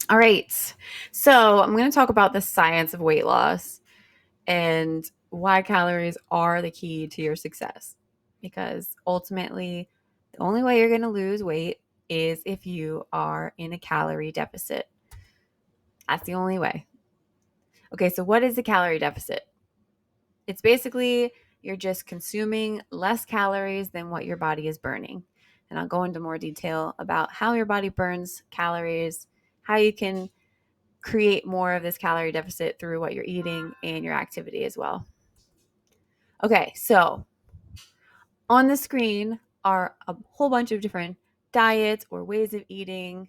All right. So I'm going to talk about the science of weight loss and why calories are the key to your success. Because ultimately, the only way you're going to lose weight is if you are in a calorie deficit. That's the only way. Okay, so what is a calorie deficit? It's basically you're just consuming less calories than what your body is burning. And I'll go into more detail about how your body burns calories, how you can create more of this calorie deficit through what you're eating and your activity as well. Okay, so on the screen are a whole bunch of different diets or ways of eating.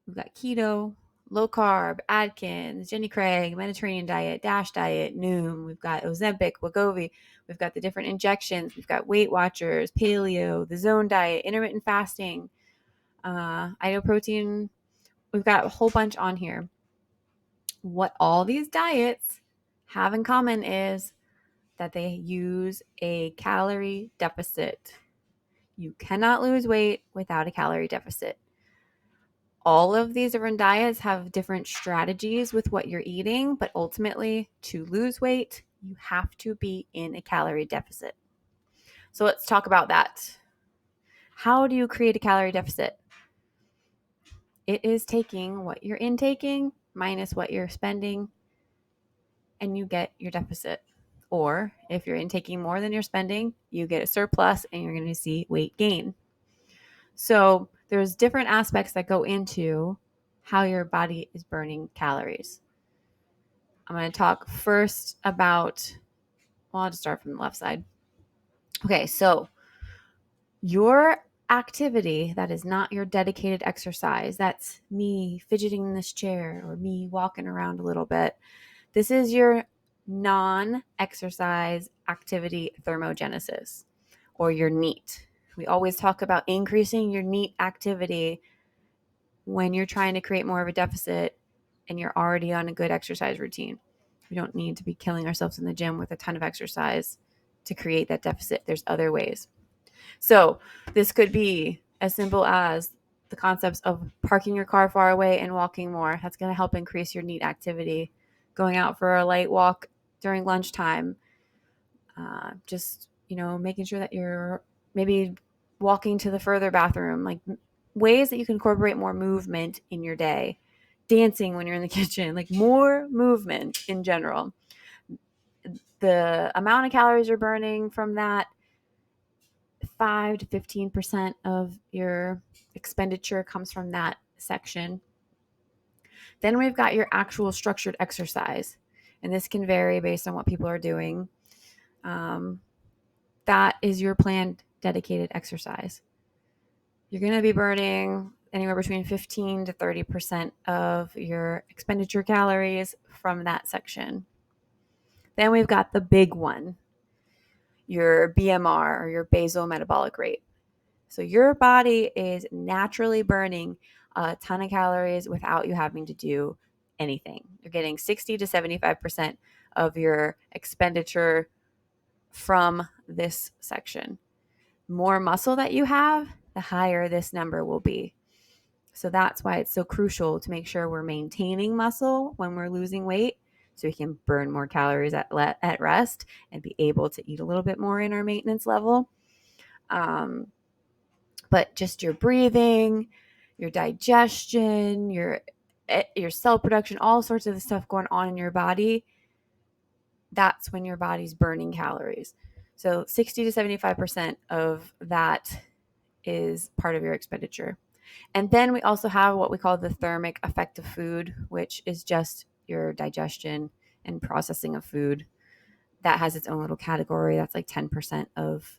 We've got keto, low carb, Atkins, Jenny Craig, Mediterranean diet, DASH diet, Noom. We've got Ozempic, Wegovy. We've got the different injections. We've got Weight Watchers, paleo, the zone diet, intermittent fasting, I know protein. We've got a whole bunch on here. What all these diets have in common is that they use a calorie deficit. You cannot lose weight without a calorie deficit. All of these different diets have different strategies with what you're eating, but ultimately, to lose weight, you have to be in a calorie deficit. So let's talk about that. How do you create a calorie deficit? It is taking what you're intaking minus what you're spending, and you get your deficit. Or if you're intaking more than you're spending, you get a surplus and you're going to see weight gain. So there's different aspects that go into how your body is burning calories. I'm going to talk first about, well, I'll just start from the left side. Okay, so your activity that is not your dedicated exercise, that's me fidgeting in this chair or me walking around a little bit. This is your non-exercise activity thermogenesis, or your NEAT. We always talk about increasing your NEAT activity when you're trying to create more of a deficit and you're already on a good exercise routine. We don't need to be killing ourselves in the gym with a ton of exercise to create that deficit. There's other ways. So this could be as simple as the concepts of parking your car far away and walking more. That's going to help increase your NEAT activity. Going out for a light walk during lunchtime. Just, making sure that you're maybe walking to the further bathroom, like ways that you can incorporate more movement in your day. Dancing when you're in the kitchen, like more movement in general. The amount of calories you're burning from that, 5 to 15% of your expenditure comes from that section. Then we've got your actual structured exercise, and this can vary based on what people are doing. That is your planned dedicated exercise. You're going to be burning anywhere between 15 to 30% of your expenditure calories from that section. Then we've got the big one, your BMR, or your basal metabolic rate. So your body is naturally burning a ton of calories without you having to do anything. You're getting 60 to 75% of your expenditure from this section. More muscle that you have, the higher this number will be. So that's why it's so crucial to make sure we're maintaining muscle when we're losing weight, so we can burn more calories at rest and be able to eat a little bit more in our maintenance level. But just your breathing, your digestion, your cell production, all sorts of the stuff going on in your body, that's when your body's burning calories. So 60 to 75% of that is part of your expenditure. And then we also have what we call the thermic effect of food, which is just your digestion and processing of food. That has its own little category. That's like 10% of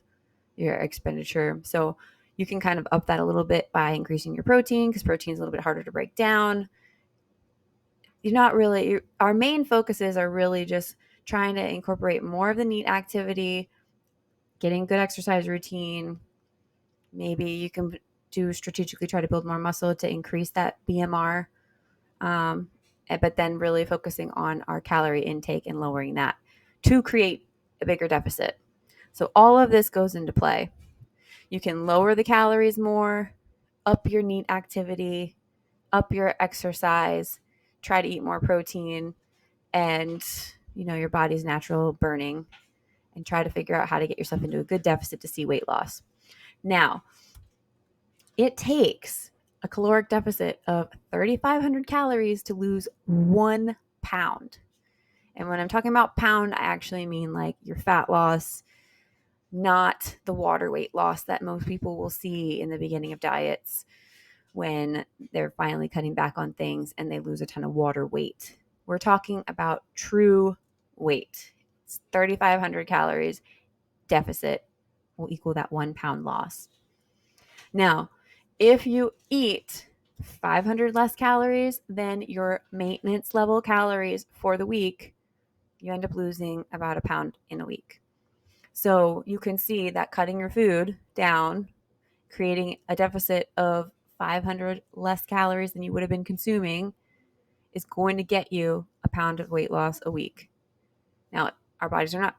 your expenditure. So you can kind of up that a little bit by increasing your protein, because protein is a little bit harder to break down. Our main focuses are really just trying to incorporate more of the NEAT activity, getting good exercise routine. Maybe you can strategically try to build more muscle to increase that BMR, but then really focusing on our calorie intake and lowering that to create a bigger deficit. So all of this goes into play. You can lower the calories more, up your NEAT activity, up your exercise, try to eat more protein and, your body's natural burning, and try to figure out how to get yourself into a good deficit to see weight loss. Now, it takes a caloric deficit of 3,500 calories to lose 1 pound. And when I'm talking about pound, I actually mean like your fat loss, not the water weight loss that most people will see in the beginning of diets when they're finally cutting back on things and they lose a ton of water weight. We're talking about true weight. It's 3,500 calories deficit will equal that 1 pound loss. Now, if you eat 500 less calories than your maintenance level calories for the week, you end up losing about a pound in a week. So you can see that cutting your food down, creating a deficit of 500 less calories than you would have been consuming, is going to get you a pound of weight loss a week. Now, our bodies are not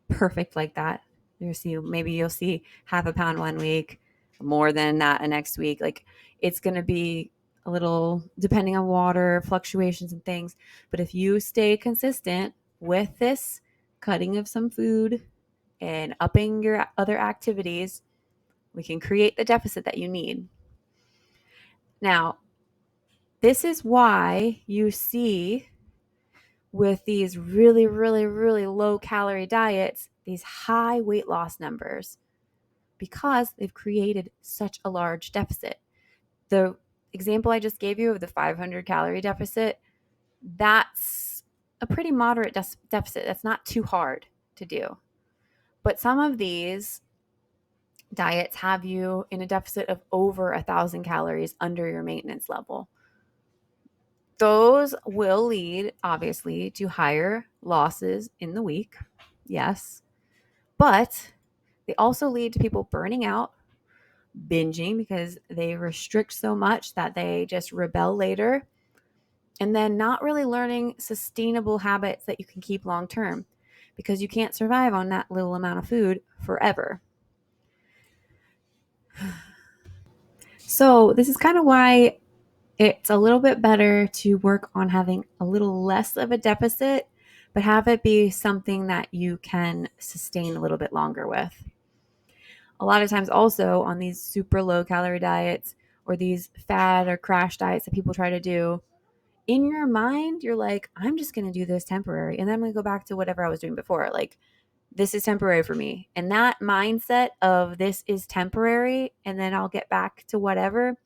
perfect like that. Maybe you'll see half a pound one week, more than that the next week. Like, it's going to be a little depending on water fluctuations and things. But if you stay consistent with this cutting of some food and upping your other activities, we can create the deficit that you need. Now, this is why you see with these really, really, really low calorie diets, these high weight loss numbers, because they've created such a large deficit. The example I just gave you of the 500 calorie deficit, that's a pretty moderate deficit. That's not too hard to do. But some of these diets have you in a deficit of over 1,000 calories under your maintenance level. Those will lead, obviously, to higher losses in the week. Yes. But they also lead to people burning out, binging because they restrict so much that they just rebel later, and then not really learning sustainable habits that you can keep long term, because you can't survive on that little amount of food forever. So this is kind of why it's a little bit better to work on having a little less of a deficit, but have it be something that you can sustain a little bit longer with. A lot of times also on these super low calorie diets or these fad or crash diets that people try to do, in your mind, you're like, I'm just going to do this temporary. And then I'm going to go back to whatever I was doing before. Like, this is temporary for me. And that mindset of this is temporary and then I'll get back to whatever,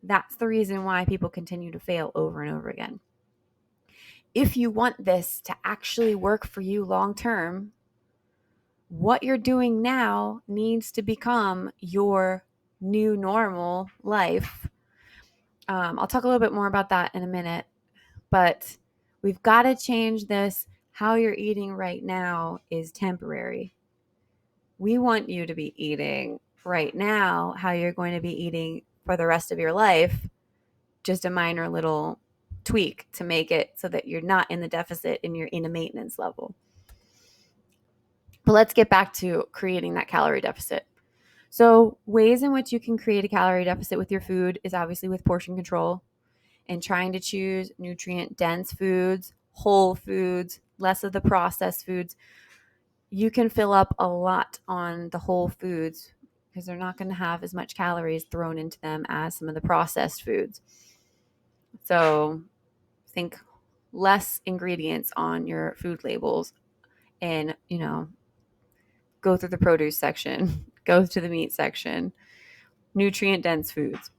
that's the reason why people continue to fail over and over again. If you want this to actually work for you long term, what you're doing now needs to become your new normal life. I'll talk a little bit more about that in a minute, but we've got to change this. How you're eating right now is temporary. We want you to be eating right now how you're going to be eating for the rest of your life, just a minor little tweak to make it so that you're not in the deficit and you're in a maintenance level. But let's get back to creating that calorie deficit. So ways in which you can create a calorie deficit with your food is obviously with portion control and trying to choose nutrient dense foods, whole foods, less of the processed foods. You can fill up a lot on the whole foods because they're not going to have as much calories thrown into them as some of the processed foods. So think less ingredients on your food labels and, go through the produce section, go to the meat section, nutrient dense foods.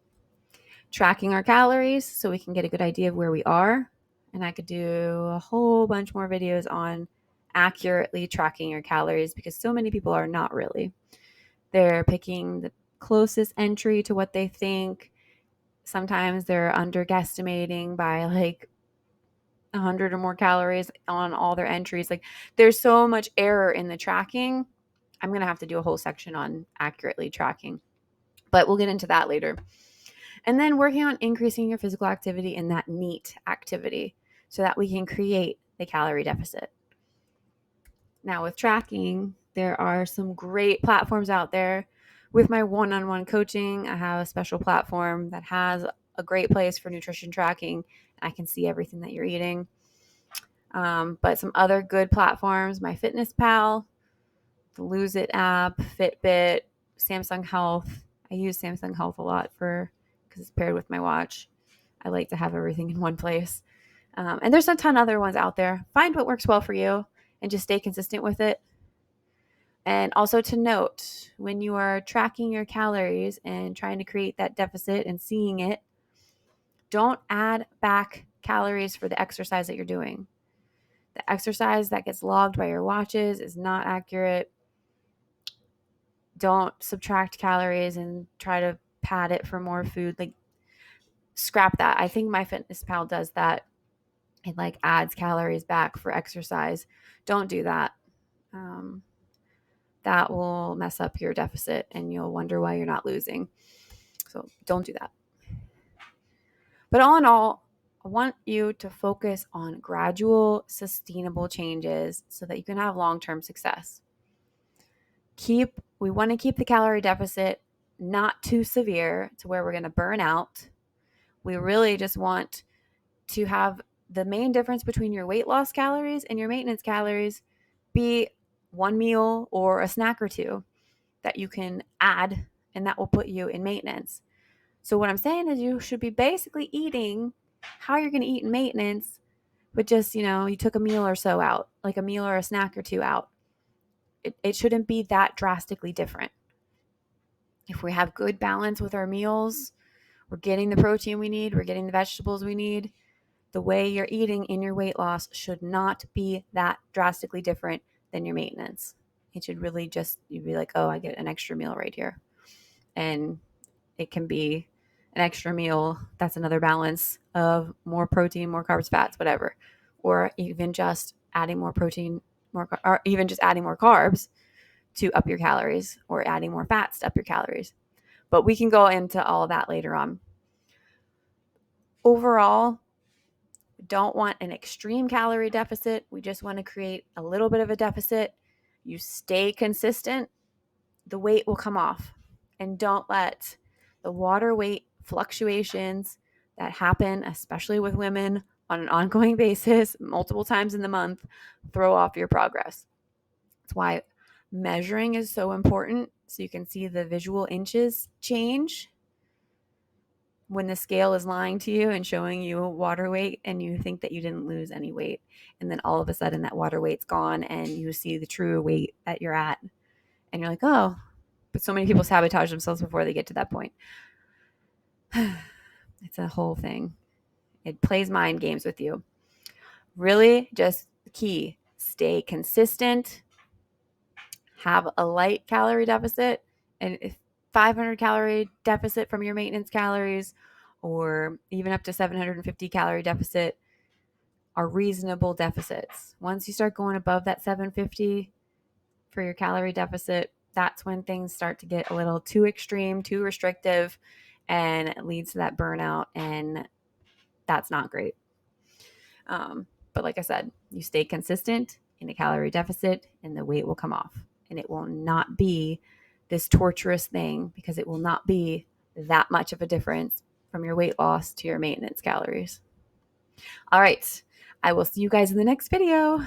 Tracking our calories so we can get a good idea of where we are. And I could do a whole bunch more videos on accurately tracking your calories because so many people are not really. They're picking the closest entry to what they think. Sometimes they're underestimating by like 100 or more calories on all their entries. Like, there's so much error in the tracking. I'm going to have to do a whole section on accurately tracking, but we'll get into that later. And then working on increasing your physical activity in that NEAT activity so that we can create the calorie deficit. Now with tracking, there are some great platforms out there With my one-on-one coaching, I have a special platform that has a great place for nutrition tracking. I can see everything that you're eating. But some other good platforms, my Fitness Pal, the Lose It app, Fitbit, Samsung Health. I use Samsung Health a lot because it's paired with my watch. I like to have everything in one place. And there's a ton of other ones out there. Find what works well for you and just stay consistent with it. And also to note, when you are tracking your calories and trying to create that deficit and seeing it, don't add back calories for the exercise that you're doing. The exercise that gets logged by your watches is not accurate. Don't subtract calories and try to pad it for more food. Like, scrap that. I think MyFitnessPal does that. It like adds calories back for exercise. Don't do that. That will mess up your deficit and you'll wonder why you're not losing. So don't do that. But all in all, I want you to focus on gradual, sustainable changes so that you can have long-term success. We want to keep the calorie deficit not too severe to where we're going to burn out. We really just want to have the main difference between your weight loss calories and your maintenance calories be one meal or a snack or two that you can add, and that will put you in maintenance. So what I'm saying is you should be basically eating how you're going to eat in maintenance, but just, you took a meal or so out, like a meal or a snack or two out. It shouldn't be that drastically different. If we have good balance with our meals, we're getting the protein we need, we're getting the vegetables we need, the way you're eating in your weight loss should not be that drastically different than your maintenance. It should really just, you'd be like, oh, I get an extra meal right here. And it can be an extra meal that's another balance of more protein, more carbs, fats, whatever. Or even just adding more protein, or even just adding more carbs to up your calories, or adding more fats to up your calories. But we can go into all of that later on. Overall, we don't want an extreme calorie deficit. We just want to create a little bit of a deficit. You stay consistent, the weight will come off. And don't let the water weight fluctuations that happen, especially with women on an ongoing basis, multiple times in the month, throw off your progress. That's why measuring is so important, so you can see the visual inches change when the scale is lying to you and showing you water weight and you think that you didn't lose any weight. And then all of a sudden that water weight's gone and you see the true weight that you're at. And you're like, oh, but so many people sabotage themselves before they get to that point. It's a whole thing. It plays mind games with you. Really, just the key, stay consistent, have a light calorie deficit, and if 500 calorie deficit from your maintenance calories, or even up to 750 calorie deficit, are reasonable deficits. Once you start going above that 750 for your calorie deficit, that's when things start to get a little too extreme, too restrictive, and it leads to that burnout, and that's not great. But like I said, you stay consistent in a calorie deficit and the weight will come off, and it will not be this torturous thing, because it will not be that much of a difference from your weight loss to your maintenance calories. All right. I will see you guys in the next video.